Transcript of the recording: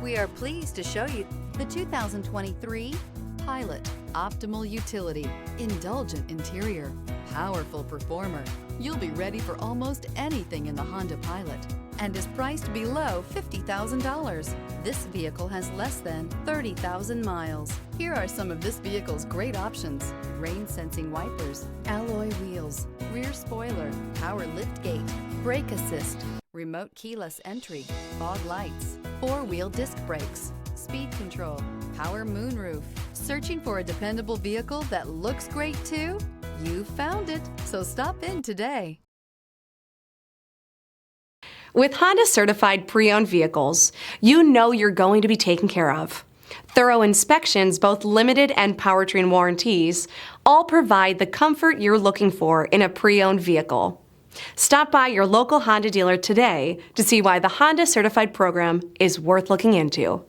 We are pleased to show you the 2023 Pilot. Optimal utility, indulgent interior, powerful performer. You'll be ready for almost anything in the Honda Pilot and is priced below $50,000. This vehicle has less than 30,000 miles. Here are some of this vehicle's great options: rain-sensing wipers, alloy wheels, rear spoiler, power liftgate, brake assist, remote keyless entry, fog lights, four-wheel disc brakes, speed control, power moonroof. Searching for a dependable vehicle that looks great too? You found it, so stop in today. With Honda certified pre-owned vehicles, you know you're going to be taken care of. Thorough inspections, both limited and powertrain warranties, all provide the comfort you're looking for in a pre-owned vehicle. Stop by your local Honda dealer today to see why the Honda Certified program is worth looking into.